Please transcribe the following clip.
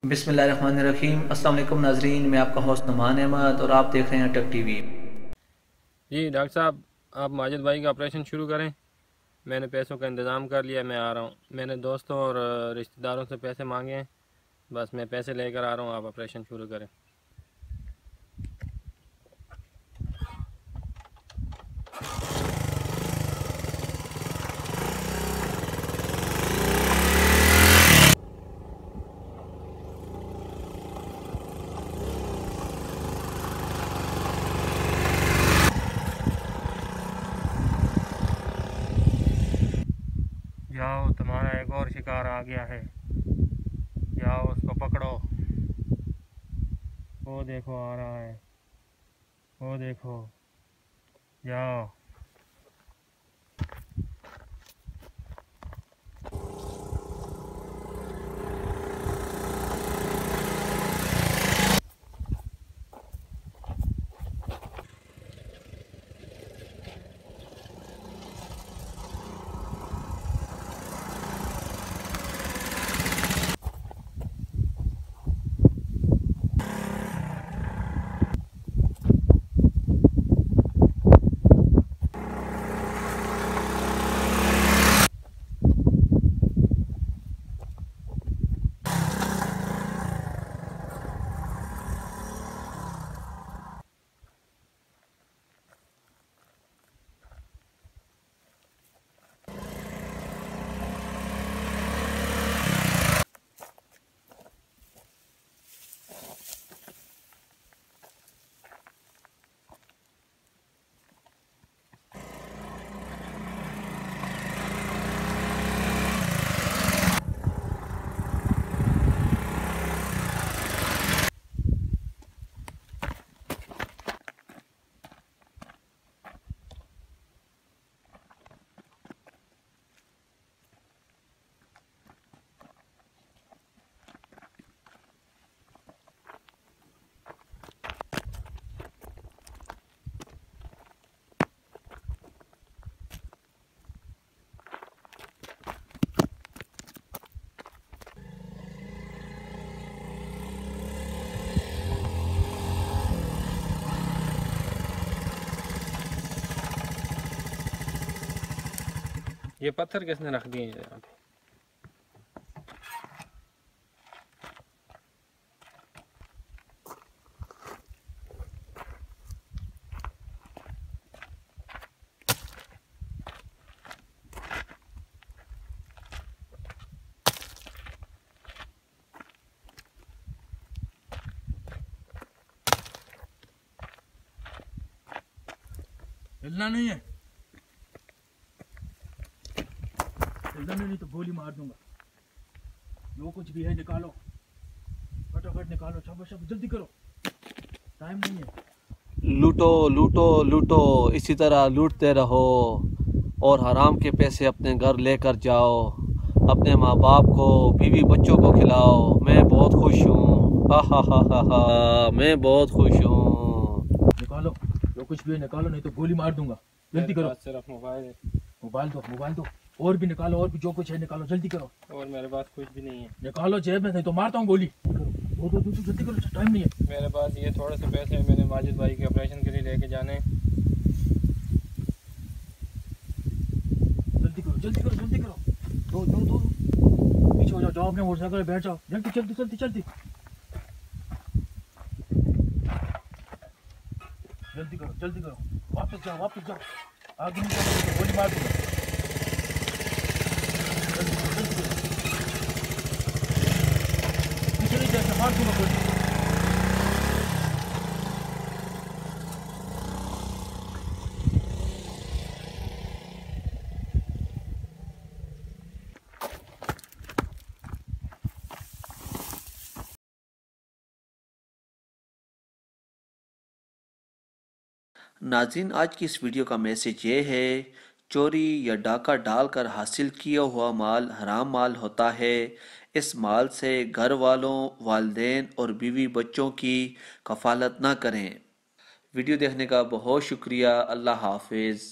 बिस्मिल्लाहिर्रहमानिर्रहीम। अस्सलाम वालेकुम नाजरीन, मैं आपका होस्ट नुमान अहमद और आप देख रहे हैं टेक टीवी। जी डॉक्टर साहब, आप माजिद भाई का ऑपरेशन शुरू करें। मैंने पैसों का इंतज़ाम कर लिया, मैं आ रहा हूँ। मैंने दोस्तों और रिश्तेदारों से पैसे मांगे हैं, बस मैं पैसे लेकर आ रहा हूँ, आप ऑपरेशन शुरू करें। जाओ, तुम्हारा एक और शिकार आ गया है, जाओ उसको पकड़ो। वो देखो आ रहा है, वो देखो, जाओ। ये पत्थर किसने रख दिए यहाँ पे? हिलना नहीं है, हिलना नहीं तो गोली मार दूंगा। जो कुछ भी है निकालो, फटाफट निकालो, शाबाश जल्दी करो, टाइम नहीं है। लूटो लूटो लूटो, इसी तरह लूटते रहो और हराम के पैसे अपने घर लेकर जाओ। अपने माँ बाप को, बीवी बच्चों को खिलाओ। मैं बहुत खुश हूँ, हा हा हा हा हा, मैं बहुत खुश हूँ। निकालो, जो कुछ भी है निकालो, नहीं तो गोली मार दूंगा। जल्दी करो। सिर्फ मोबाइल है। मोबाइल दो, मोबाइल दो। और भी निकालो, और भी जो कुछ है निकालो, जल्दी करो। और मेरे पास कुछ भी नहीं है। निकालो जेब में, नहीं तो मारता हूँ गोली। दो, जल्दी करो, टाइम नहीं है। मेरे पास ये थोड़े से पैसे हैं, मैंने माजिद भाई के ऑपरेशन के लिए लेके जाने हैं। जल्दी करो, जल्दी करो, जल्दी करो। दो पीछे हो जाओ, जाओ अपने मोटरसाइकिल पे बैठ जाओ, जल्दी जल्दी जल्दी जल्दी जल्दी करो, जल्दी करो। वापस जाओ, वापस जाओ। आगे नहीं जाओ तो गोली मार दूंगा। जल्दी करो, जल्दी करो। पीछे नहीं जाएगा, मार दूंगा गोली। नाज़रीन, आज की इस वीडियो का मैसेज ये है, चोरी या डाका डालकर हासिल किया हुआ माल हराम माल होता है। इस माल से घर वालों, वालदेन और बीवी बच्चों की कफालत ना करें। वीडियो देखने का बहुत शुक्रिया। अल्लाह हाफिज़।